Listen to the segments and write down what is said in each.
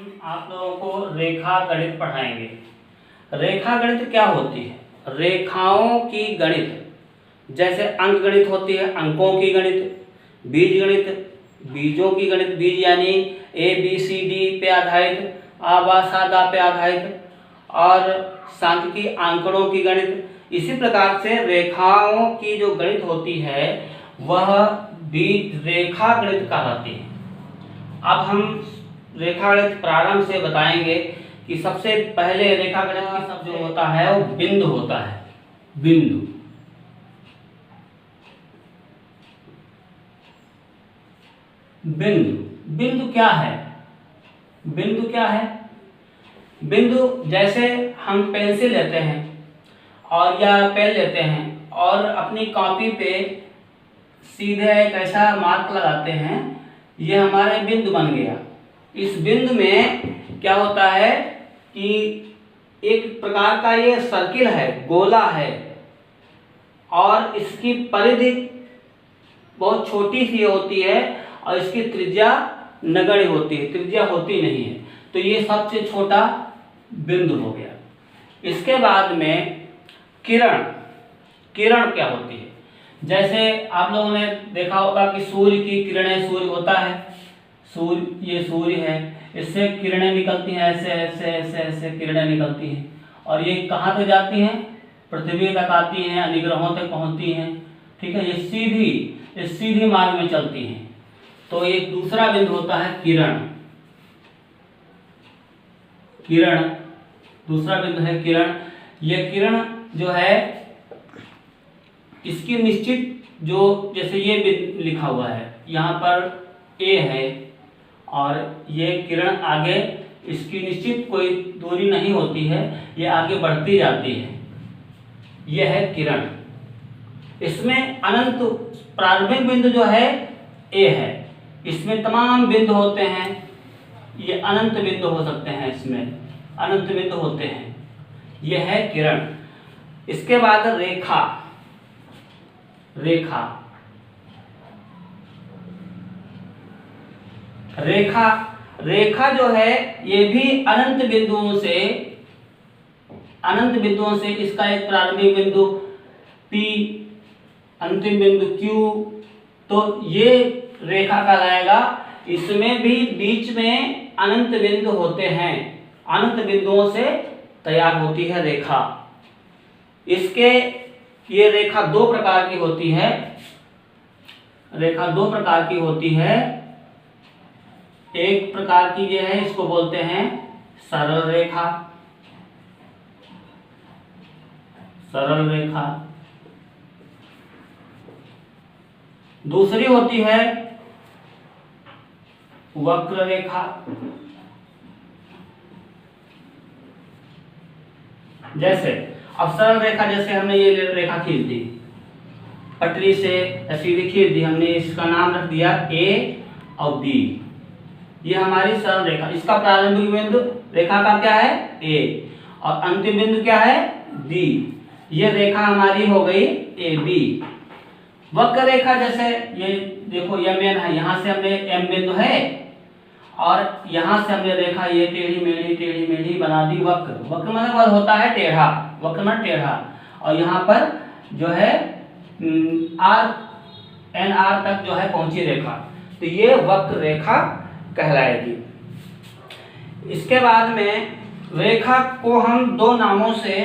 हम आप लोगों को रेखा गणित पढ़ाएंगे। रेखा गणित क्या होती है? रेखाओं की गणित, जैसे अंक गणित होती है, अंकों की गणित, बीज गणित, बीजों की गणित, बीज यानी ए बी सी डी पे आधारित, आ बा सा दा पे आधारित, और सांख्यिकी आंकड़ों की गणित। इसी प्रकार से रेखाओं की जो गणित होती है वह बीज रेखा गणित कहलाती है। अब हम रेखा गणित प्रारंभ से बताएंगे कि सबसे पहले रेखा गणित की सब जो होता है वो बिंदु होता है। बिंदु, बिंदु, बिंदु क्या है? बिंदु क्या है? बिंदु जैसे हम पेंसिल लेते हैं और या पेन लेते हैं और अपनी कॉपी पे सीधे एक ऐसा मार्क लगाते हैं, ये हमारे बिंदु बन गया। इस बिंदु में क्या होता है कि एक प्रकार का ये सर्किल है, गोला है, और इसकी परिधि बहुत छोटी सी होती है और इसकी त्रिज्या नगण्य होती है, त्रिज्या होती नहीं है। तो ये सबसे छोटा बिंदु हो गया। इसके बाद में किरण, किरण क्या होती है? जैसे आप लोगों ने देखा होगा कि सूर्य की किरणें, सूर्य होता है, सूर्य, ये सूर्य है, इससे किरणें निकलती हैं, ऐसे ऐसे ऐसे ऐसे किरणें निकलती हैं, और ये कहाँ तक जाती हैं? पृथ्वी तक आती हैं, अधिग्रहों तक पहुंचती हैं। ठीक है, ये सीधी मार्ग में चलती हैं। तो एक दूसरा बिंदु होता है किरण। किरण, दूसरा बिंदु है किरण। ये किरण जो है इसकी निश्चित, जो जैसे ये लिखा हुआ है यहाँ पर ए है, और ये किरण आगे, इसकी निश्चित कोई दूरी नहीं होती है, ये आगे बढ़ती जाती है। यह है किरण। इसमें अनंत प्रारंभिक बिंदु जो है ए है, इसमें तमाम बिंदु होते हैं, ये अनंत बिंदु हो सकते हैं, इसमें अनंत बिंदु होते हैं। यह है किरण। इसके बाद रेखा, रेखा, रेखा, रेखा जो है ये भी अनंत बिंदुओं से इसका एक प्रारंभिक बिंदु P, अंतिम बिंदु Q, तो ये रेखा कहलाएगा। इसमें भी बीच में अनंत बिंदु होते हैं, अनंत बिंदुओं से तैयार होती है रेखा। इसके ये रेखा दो प्रकार की होती है, रेखा दो प्रकार की होती है। एक प्रकार की ये है, इसको बोलते हैं सरल रेखा, सरल रेखा। दूसरी होती है वक्र रेखा। जैसे अब सरल रेखा, जैसे हमने ये रेखा खींच दी, पटरी से सीधी खींच दी हमने, इसका नाम रख दिया ए और बी, ये हमारी सरल रेखा। इसका प्रारंभिक बिंदु रेखा का क्या है? ए, और अंतिम बिंदु क्या है? बी। ये रेखा हमारी हो गई ए बी। वक्र रेखा, जैसे ये देखो एम एन है, यहाँ से हमने एम बिंदु है और यहाँ से हमने रेखा ये टेढ़ी मेढ़ी बना दी। वक्र, वक्र मतलब होता है टेढ़ा, वक्र मतलब टेढ़ा, और यहाँ पर जो है आर, एन आर तक जो है पहुंची रेखा, तो ये वक्र रेखा कहलाएगी। इसके बाद में रेखा को हम दो नामों से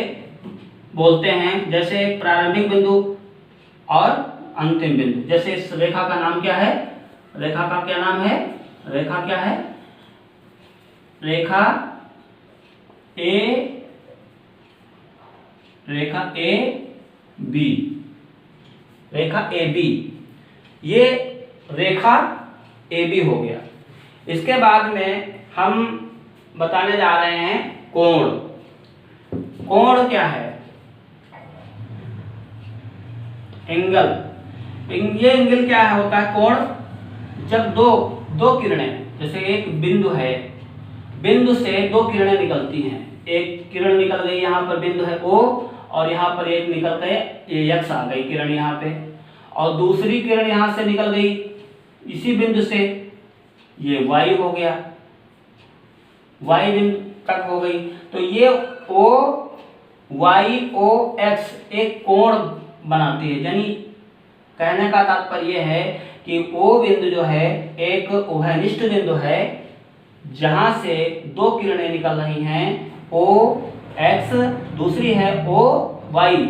बोलते हैं, जैसे प्रारंभिक बिंदु और अंतिम बिंदु। जैसे इस रेखा का नाम क्या है? रेखा का क्या नाम है? रेखा क्या है? रेखा ए, रेखा A B, Rekha A B, ये रेखा ए बी हो गया। इसके बाद में हम बताने जा रहे हैं कोण। कोण क्या है? एंगल। ये एंगल क्या है होता है? कोण, जब दो किरणें, जैसे एक बिंदु है, बिंदु से दो किरणें निकलती हैं, एक किरण निकल गई यहाँ पर बिंदु है O, और यहाँ पर एक निकल गए X आ गई किरण यहाँ पे, और दूसरी किरण यहाँ से निकल गई इसी बिंदु से, ये Y हो गया। वाई बिंदु तक हो गई। तो ये ओ वाई ओ एक्स एक कोण बनाती है, यानी कहने का तात्पर्य है कि ओ बिंदु जो है एक उभयनिष्ठ बिंदु है जहां से दो किरणें निकल रही हैं, ओ एक्स, दूसरी है ओ वाई,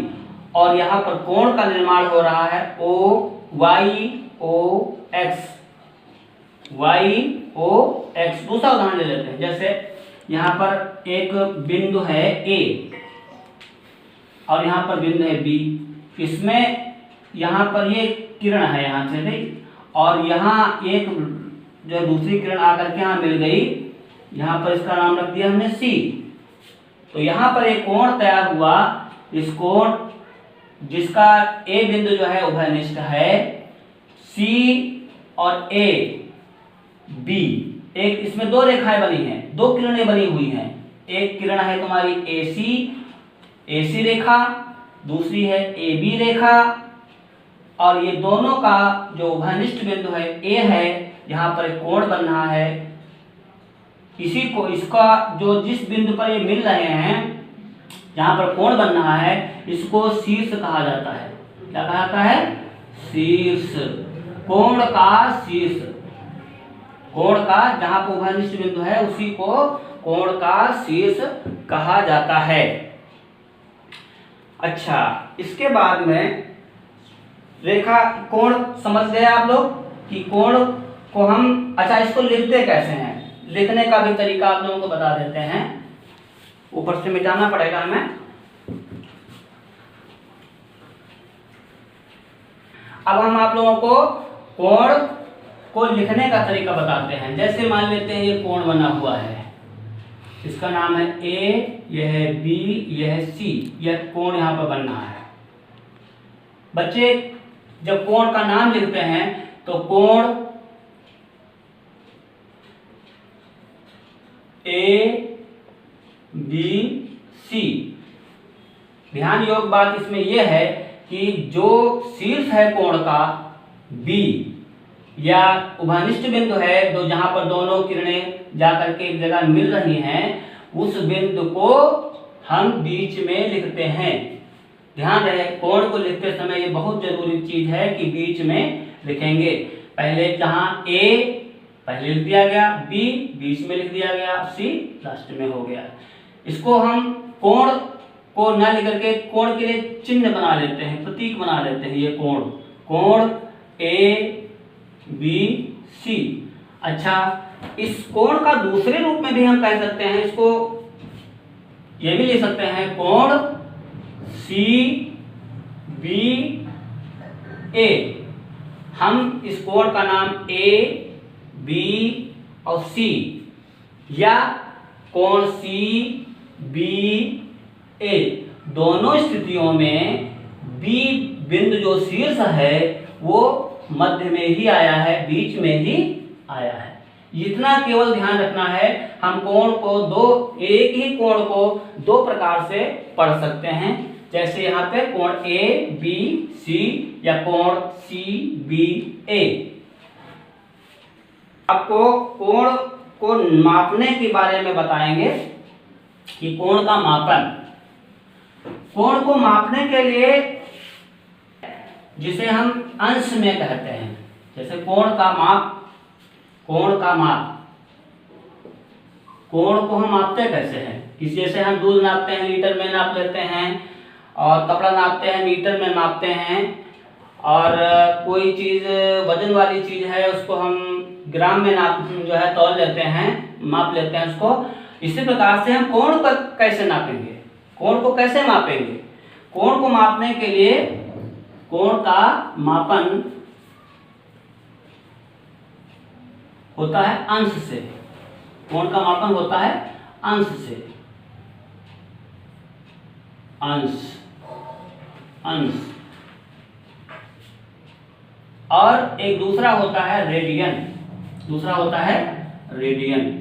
और यहाँ पर कोण का निर्माण हो रहा है O Y O X, Y O X. दूसरा उदाहरण ले लेते हैं, जैसे यहाँ पर एक बिंदु है ए और यहाँ पर बिंदु है बी। इसमें यहाँ पर ये किरण है यहाँ से नहीं, और यहाँ एक जो दूसरी किरण आकर के यहाँ मिल गई, यहाँ पर इसका नाम रख दिया हमने सी। तो यहाँ पर एक कोण तैयार हुआ, इस कोण जिसका ए बिंदु जो है उभयनिष्ठ है, सी और ए बी, एक इसमें दो रेखाएं बनी हैं, दो किरणें बनी हुई हैं। एक किरण है तुम्हारी एसी रेखा, दूसरी है AB रेखा, और ये दोनों का जो उभयनिष्ठ बिंदु है ए है, यहाँ पर एक कोण बन रहा है। इसी को इसका जो जिस बिंदु पर ये मिल रहे हैं, जहाँ पर कोण बन रहा है, इसको शीर्ष कहा जाता है। क्या कहा जाता है? शीर्ष। कोण का शीर्ष, कोण का जहाँ पर उभयनिष्ठ बिंदु है उसी को कोण का शीर्ष कहा जाता है। अच्छा, इसके बाद में रेखा कोण समझ गए आप लोग कि कोण को हम, अच्छा इसको लिखते कैसे हैं, लिखने का भी तरीका आप लोगों को बता देते हैं। ऊपर से मिटाना पड़ेगा हमें। अब हम आप लोगों को कोण को लिखने का तरीका बताते हैं। जैसे मान लेते हैं ये कोण बना हुआ है, इसका नाम है ए, यह है बी, यह है सी, यह कोण यहाँ पर बन रहा है। बच्चे जब कोण का नाम लिखते हैं तो कोण ए बी सी। ध्यान योग बात इसमें यह है कि जो शीर्ष है कोण का बी, या उभयनिष्ठ बिंदु है तो जहां पर दोनों किरणें जाकर के एक जगह मिल रही हैं, उस बिंदु को हम बीच में लिखते हैं। ध्यान रहे, कोण को लिखते समय ये बहुत जरूरी चीज है कि बीच में लिखेंगे। पहले जहां ए पहले लिख दिया गया, बी बीच में लिख दिया गया, सी लास्ट में हो गया। इसको हम कोण को न लिख करके कोण के लिए चिन्ह बना लेते हैं, प्रतीक बना लेते हैं। ये कोण, कोण ए बी सी। अच्छा, इस कोण का दूसरे रूप में भी हम कह सकते हैं, इसको ये भी लिख सकते हैं कोण सी बी ए। हम इस कोण का नाम ए बी और सी, या कोण सी बी ए, दोनों स्थितियों में बी बिंदु जो शीर्ष है वो मध्य में ही आया है, बीच में ही आया है। इतना केवल ध्यान रखना है। हम कोण को एक ही कोण को दो प्रकार से पढ़ सकते हैं। जैसे यहाँ पे कोण ए बी सी या कोण सी बी ए। आपको कोण को मापने के बारे में बताएंगे कि कोण का मापन। कोण को मापने के लिए जिसे हम अंश में कहते हैं, जैसे कोण का माप, कोण का माप, कोण को हम मापते कैसे हैं? किसी जैसे हम दूध नापते हैं लीटर में नाप लेते हैं, और कपड़ा नापते हैं मीटर में नापते हैं, और कोई चीज वजन वाली चीज है उसको हम ग्राम में नाप जो है तौल लेते हैं, माप लेते हैं उसको। इसी प्रकार से हम कोण को कैसे नापेंगे, कोण को कैसे मापेंगे? कोण को मापने के लिए कोण का मापन होता है अंश से। कोण का मापन होता है अंश से, अंश अंश। और एक दूसरा होता है रेडियन, दूसरा होता है रेडियन,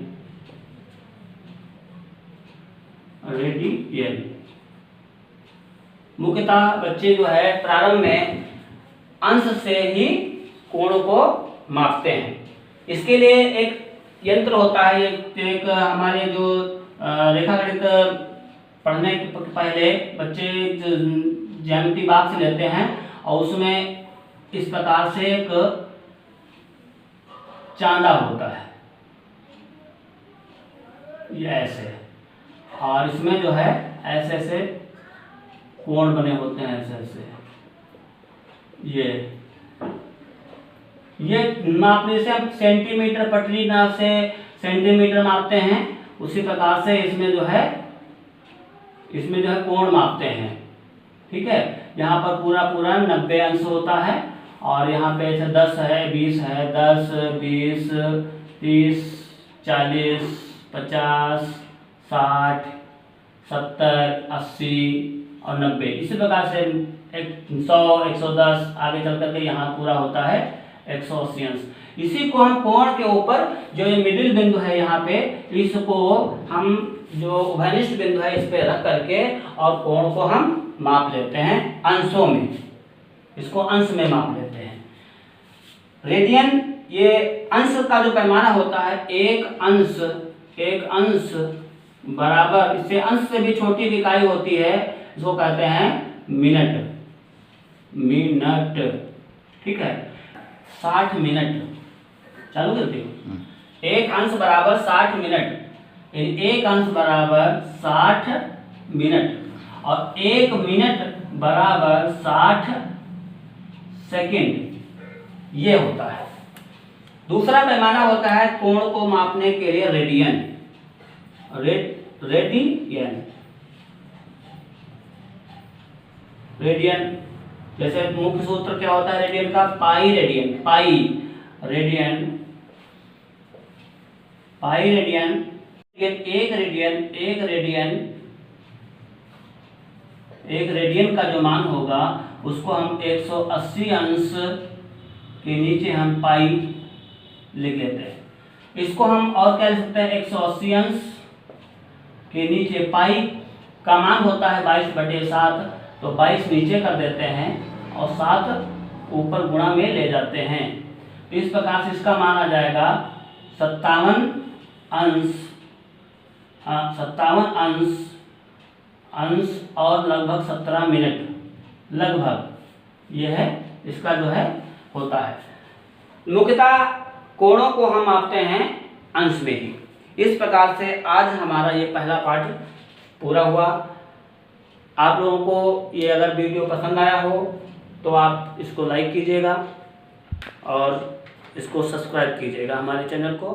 रेडियन। मुख्यतः बच्चे जो है प्रारंभ में अंश से ही कोण को मापते हैं। इसके लिए एक यंत्र होता है, एक हमारे जो रेखागणित पढ़ने के पहले बच्चे ज्यामिति बॉक्स लेते हैं और उसमें इस प्रकार से एक चांदा होता है, ये ऐसे, और इसमें जो है ऐसे ऐसे कोण बने होते हैं, ऐसे ऐसे। ये मापने से हम सेंटीमीटर पटरी नाप से सेंटीमीटर मापते हैं, उसी प्रकार से इसमें जो है कोण मापते हैं। ठीक है, यहाँ पर पूरा 90 अंश होता है और यहाँ पे ऐसे 10 है, 20 है, 10, 20, 30, 40, 50, 60, 70, 80 और 90, इसी प्रकार से 100, 110 आगे चल करके यहाँ पूरा होता है 180 अंश। इसी को हम कोण के ऊपर जो ये मिडिल बिंदु है यहाँ पे, इसको हम जो उभयनिष्ठ बिंदु है इस पे रख करके और कोण को हम माप लेते हैं अंशों में, इसको अंश में माप लेते हैं। रेडियन, ये अंश का जो पैमाना होता है, एक अंश बराबर, इससे अंश से भी छोटी इकाई होती है, इसको कहते हैं मिनट। ठीक है, 60 मिनट। चालू करते हो। एक अंश बराबर 60 मिनट, एक अंश बराबर 60 मिनट और 1 मिनट बराबर 60 सेकंड, ये होता है। दूसरा पैमाना होता है कोण को मापने के लिए रेडियन। रेडियन जैसे मुख्य सूत्र क्या होता है रेडियन का, पाई रेडियन। एक रेडियन का जो मान होगा उसको हम 180 अंश के नीचे हम पाई लिख लेते हैं। इसको हम और क्या लिख सकते हैं, 180 अंश के नीचे पाई का मान होता है 22/7, तो 22 नीचे कर देते हैं और 7 ऊपर गुणा में ले जाते हैं। तो इस प्रकार से इसका मान आ जाएगा 57 अंश और लगभग 17 मिनट, लगभग यह है इसका जो है होता है। मुख्यतः कोणों को हम मापते हैं अंश में ही। इस प्रकार से आज हमारा ये पहला पाठ पूरा हुआ। आप लोगों को ये अगर वीडियो पसंद आया हो तो आप इसको लाइक कीजिएगा और इसको सब्सक्राइब कीजिएगा हमारे चैनल को।